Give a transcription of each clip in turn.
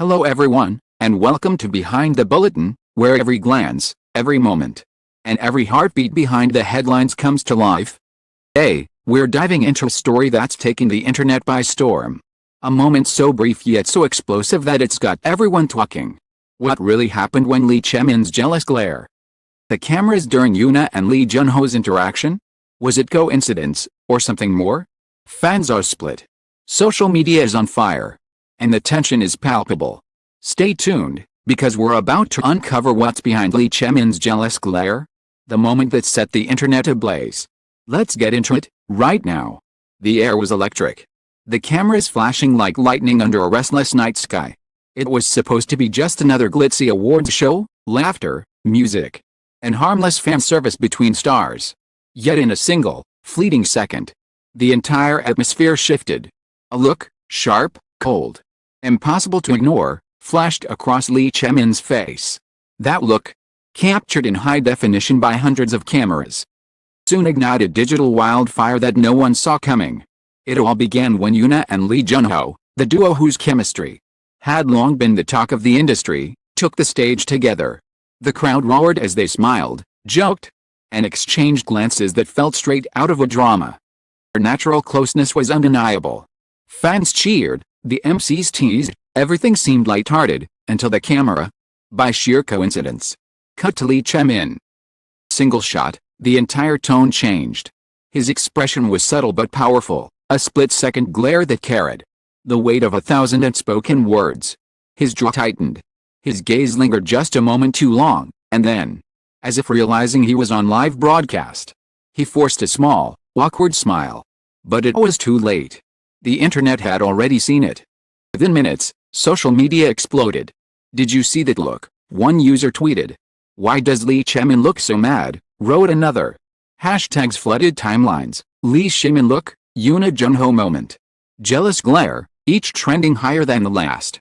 Hello everyone, and welcome to Behind the Bulletin, where every glance, every moment, and every heartbeat behind the headlines comes to life. Today, we're diving into a story that's taken the internet by storm. A moment so brief yet so explosive that it's got everyone talking. What really happened when Lee Chae-min's jealous glare? The cameras during Yoona and Lee Jun-ho's interaction? Was it coincidence, or something more? Fans are split. Social media is on fire. And the tension is palpable. Stay tuned, because we're about to uncover what's behind Lee Chae-min's jealous glare. The moment that set the internet ablaze. Let's get into it, right now. The air was electric. The cameras flashing like lightning under a restless night sky. It was supposed to be just another glitzy awards show, laughter, music, and harmless fan service between stars. Yet in a single, fleeting second, the entire atmosphere shifted. A look, sharp, cold, impossible to ignore, flashed across Lee Chae-min's face. That look, captured in high definition by hundreds of cameras, soon ignited digital wildfire that no one saw coming. It all began when Yoona and Lee Jun-ho, the duo whose chemistry had long been the talk of the industry, took the stage together. The crowd roared as they smiled, joked, and exchanged glances that felt straight out of a drama. Their natural closeness was undeniable. Fans cheered, the MCs teased, everything seemed lighthearted, until the camera, by sheer coincidence, cut to Lee Chae-min. Single shot, the entire tone changed. His expression was subtle but powerful, a split-second glare that carried the weight of 1,000 unspoken words. His jaw tightened. His gaze lingered just a moment too long, and then, as if realizing he was on live broadcast, he forced a small, awkward smile. But it was too late. The internet had already seen it. Within minutes, social media exploded. "Did you see that look?" one user tweeted. "Why does Lee Chae-min look so mad?" wrote another. Hashtags flooded timelines. Lee Chae-min look, Yoona Jun-ho moment. Jealous glare, each trending higher than the last.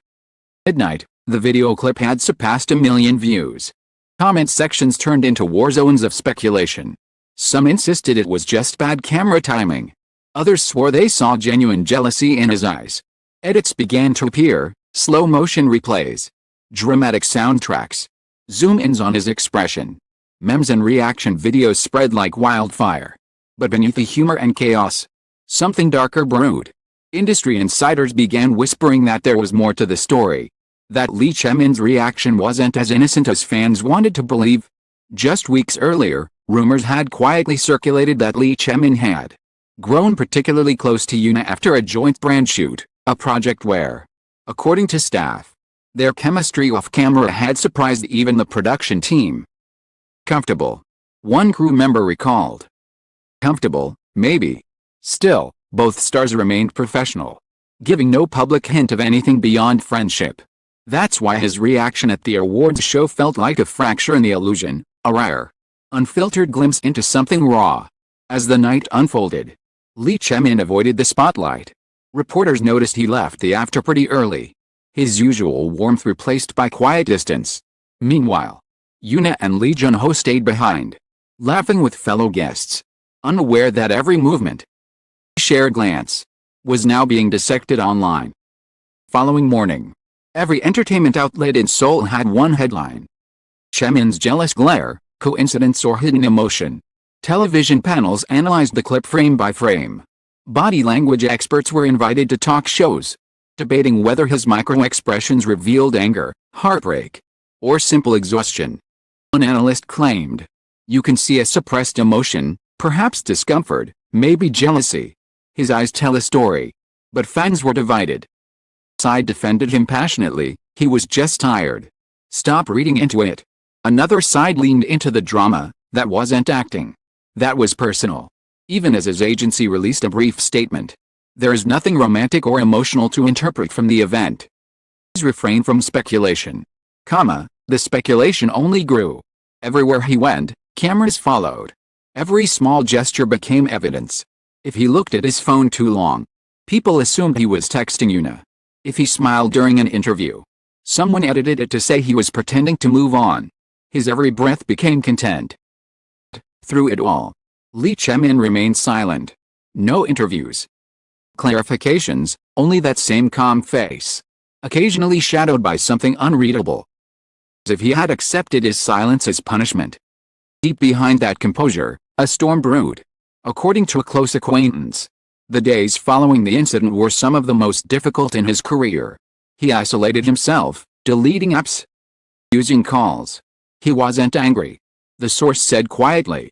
Midnight, the video clip had surpassed 1 million views. Comment sections turned into war zones of speculation. Some insisted it was just bad camera timing. Others swore they saw genuine jealousy in his eyes. Edits began to appear, slow-motion replays, dramatic soundtracks, zoom-ins on his expression. Memes and reaction videos spread like wildfire. But beneath the humor and chaos, something darker brewed. Industry insiders began whispering that there was more to the story. That Lee Chae-min's reaction wasn't as innocent as fans wanted to believe. Just weeks earlier, rumors had quietly circulated that Lee Chae-min had grown particularly close to Yoona after a joint brand shoot, a project where, according to staff, their chemistry off-camera had surprised even the production team. "Comfortable," one crew member recalled. Comfortable, maybe. Still, both stars remained professional, giving no public hint of anything beyond friendship. That's why his reaction at the awards show felt like a fracture in the illusion, a rare, unfiltered glimpse into something raw. As the night unfolded, Lee Chae-min avoided the spotlight. Reporters noticed he left the after pretty early, his usual warmth replaced by quiet distance. Meanwhile, Yoona and Lee Jun-ho stayed behind, laughing with fellow guests, unaware that every movement, shared glance, was now being dissected online. Following morning, every entertainment outlet in Seoul had one headline: Chae-min's jealous glare, coincidence or hidden emotion. Television panels analyzed the clip frame by frame. Body language experts were invited to talk shows, debating whether his micro-expressions revealed anger, heartbreak, or simple exhaustion. One analyst claimed, "You can see a suppressed emotion, perhaps discomfort, maybe jealousy. His eyes tell a story." But fans were divided. Side defended him passionately, "He was just tired. Stop reading into it." Another side leaned into the drama, "That wasn't acting. That was personal." Even as his agency released a brief statement, "There is nothing romantic or emotional to interpret from the event. Please refrain from speculation." The speculation only grew. Everywhere he went, cameras followed. Every small gesture became evidence. If he looked at his phone too long, people assumed he was texting Yoona. If he smiled during an interview, someone edited it to say he was pretending to move on. His every breath became content. Through it all, Lee Chae-min remained silent. No interviews, clarifications, only that same calm face. occasionally shadowed by something unreadable. As if he had accepted his silence as punishment. Deep behind that composure, a storm brewed. According to a close acquaintance, the days following the incident were some of the most difficult in his career. He isolated himself, deleting apps, using calls. He wasn't angry. The source said quietly.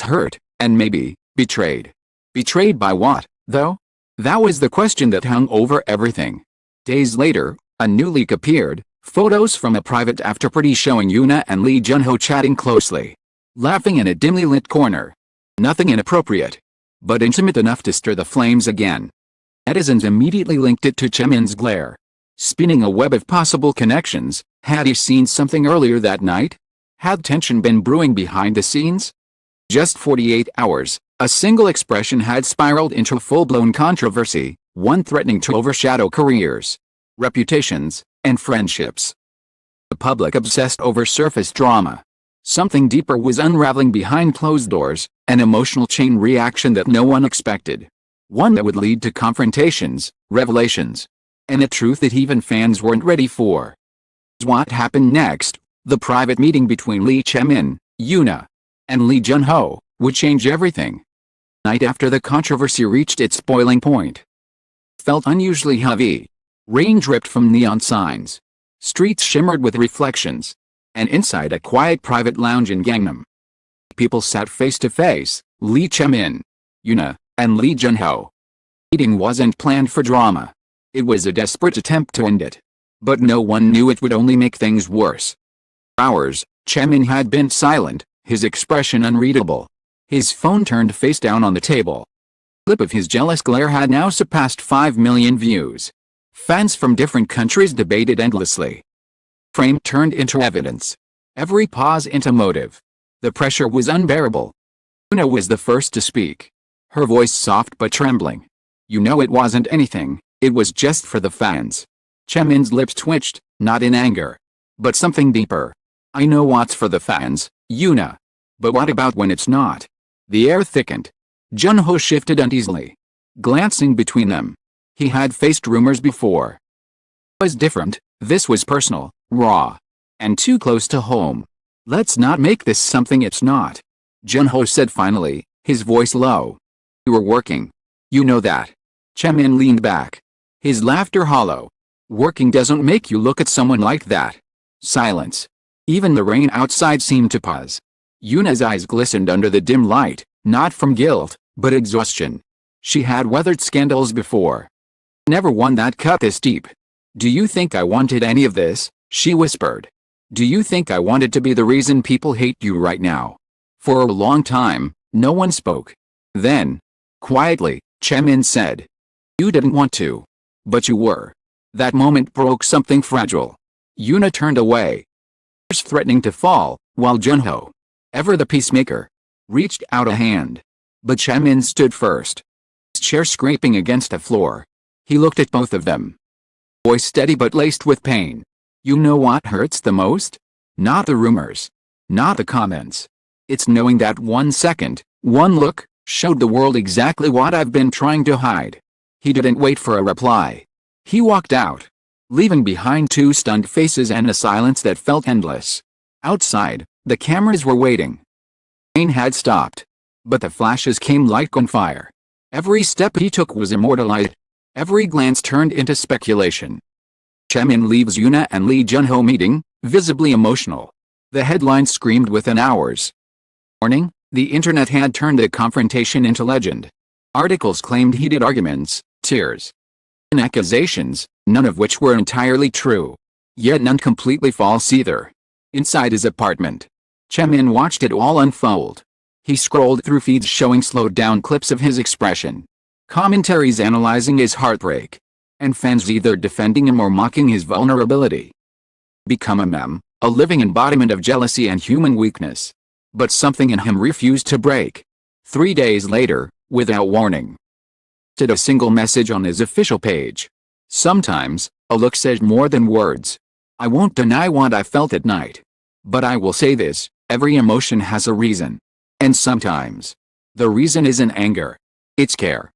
Hurt, and maybe, betrayed. Betrayed by what, though? That was the question that hung over everything. Days later, a new leak appeared, photos from a private afterparty showing Yoona and Lee Jun-ho chatting closely. Laughing in a dimly lit corner. Nothing inappropriate, but intimate enough to stir the flames again. Netizens immediately linked it to Chae-min's glare. Spinning a web of possible connections, had he seen something earlier that night? Had tension been brewing behind the scenes? Just 48 hours, a single expression had spiraled into a full-blown controversy, one threatening to overshadow careers, reputations, and friendships. The public obsessed over surface drama. Something deeper was unraveling behind closed doors, an emotional chain reaction that no one expected. One that would lead to confrontations, revelations, and a truth that even fans weren't ready for. What happened next? The private meeting between Chae-min, Yoona, and Lee Jun-ho would change everything. Night after the controversy reached its boiling point. Felt unusually heavy. Rain dripped from neon signs. Streets shimmered with reflections. And inside a quiet private lounge in Gangnam, people sat face to face, Chae-min, Yoona, and Lee Jun-ho. The meeting wasn't planned for drama. It was a desperate attempt to end it. But no one knew it would only make things worse. For hours, Chae-min had been silent, his expression unreadable. His phone turned face down on the table. The clip of his jealous glare had now surpassed 5 million views. Fans from different countries debated endlessly. Frame turned into evidence. Every pause into motive. The pressure was unbearable. Yoona was the first to speak. Her voice soft but trembling. You know it wasn't anything, it was just for the fans. Chae-min's lips twitched, not in anger, but something deeper. I know what's for the fans, Yoona. But what about when it's not? The air thickened. Jun-ho shifted uneasily. Glancing between them. He had faced rumors before. It was different, this was personal. Raw. And too close to home. Let's not make this something it's not. Jun-ho said finally, his voice low. You were working. You know that. Chae-min leaned back. His laughter hollow. Working doesn't make you look at someone like that. Silence. Even the rain outside seemed to pause. Yoona's eyes glistened under the dim light, not from guilt, but exhaustion. She had weathered scandals before. Never one that cut this deep. Do you think I wanted any of this? She whispered. Do you think I wanted to be the reason people hate you right now? For a long time, no one spoke. Then, quietly, Chae-min said. You didn't want to. But you were. That moment broke something fragile. Yoona turned away. Tears threatening to fall, while Jun-ho, ever the peacemaker, reached out a hand. But Chae-min stood first. His chair scraping against the floor. He looked at both of them. Voice steady but laced with pain. You know what hurts the most? Not the rumors. Not the comments. It's knowing that 1 second, one look, showed the world exactly what I've been trying to hide. He didn't wait for a reply. He walked out, leaving behind 2 stunned faces and a silence that felt endless. Outside, the cameras were waiting. Rain had stopped. But the flashes came like on fire. Every step he took was immortalized. Every glance turned into speculation. Chae-min leaves Yoona and Lee Jun-ho meeting, visibly emotional. The headline screamed within hours. Morning, the internet had turned the confrontation into legend. Articles claimed heated arguments, tears, and accusations, none of which were entirely true. Yet none completely false either. Inside his apartment, Chae-min watched it all unfold. He scrolled through feeds showing slowed-down clips of his expression. Commentaries analyzing his heartbreak. And fans either defending him or mocking his vulnerability. Become a meme, a living embodiment of jealousy and human weakness. But something in him refused to break. 3 days later, without warning, did a single message on his official page. Sometimes, a look says more than words. I won't deny what I felt at night. But I will say this, every emotion has a reason. And sometimes, the reason isn't anger. It's care.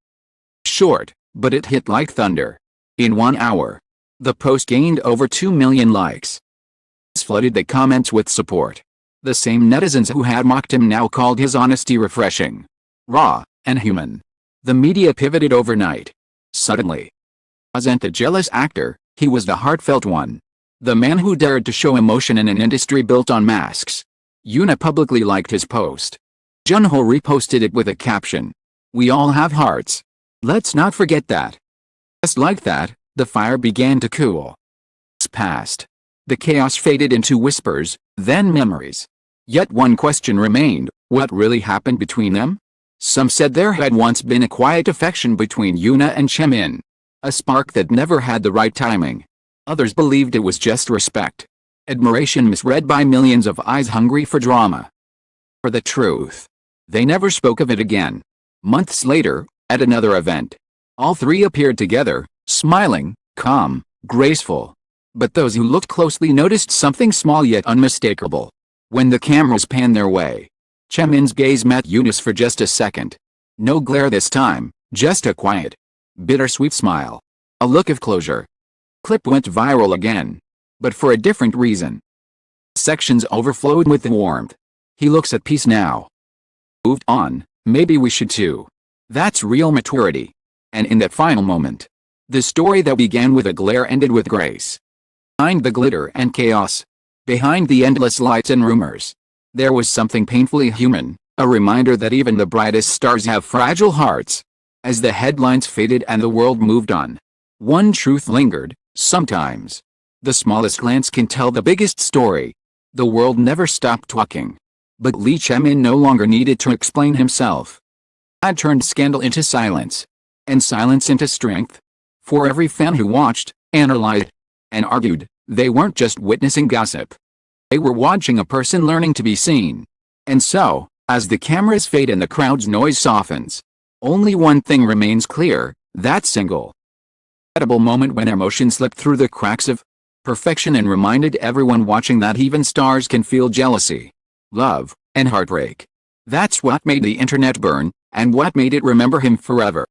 Short, but it hit like thunder. In 1 hour, The post gained over 2 million likes. Flooded the comments with support. The same netizens who had mocked him now called his honesty refreshing, raw, and human. The media pivoted overnight. Suddenly, wasn't a jealous actor, he was the heartfelt one. The man who dared to show emotion in an industry built on masks. Yoona publicly liked his post. Junho reposted it with a caption, "We all have hearts. Let's not forget that." Just like that, the fire began to cool. It's passed. The chaos faded into whispers, then memories. Yet one question remained, what really happened between them? Some said there had once been a quiet affection between Yoona and Chae-min. A spark that never had the right timing. Others believed it was just respect. Admiration misread by millions of eyes hungry for drama. For the truth. They never spoke of it again. Months later, at another event, all three appeared together, smiling, calm, graceful. But those who looked closely noticed something small yet unmistakable. When the cameras panned their way, Chae-min's gaze met Yoona's for just a second. No glare this time, just a quiet, bittersweet smile. A look of closure. Clip went viral again. But for a different reason. Sections overflowed with the warmth. He looks at peace now. Moved on, maybe we should too. That's real maturity. And in that final moment, the story that began with a glare ended with grace. Behind the glitter and chaos, behind the endless lights and rumors, there was something painfully human, a reminder that even the brightest stars have fragile hearts. As the headlines faded and the world moved on, one truth lingered, sometimes. The smallest glance can tell the biggest story. The world never stopped talking. But Lee Chae-min no longer needed to explain himself. Had turned scandal into silence. And silence into strength. For every fan who watched, analyzed, and argued, they weren't just witnessing gossip. They were watching a person learning to be seen. And so, as the cameras fade and the crowd's noise softens, only one thing remains clear, that single, incredible moment when emotion slipped through the cracks of perfection and reminded everyone watching that even stars can feel jealousy, love, and heartbreak. That's what made the internet burn, and what made it remember him forever.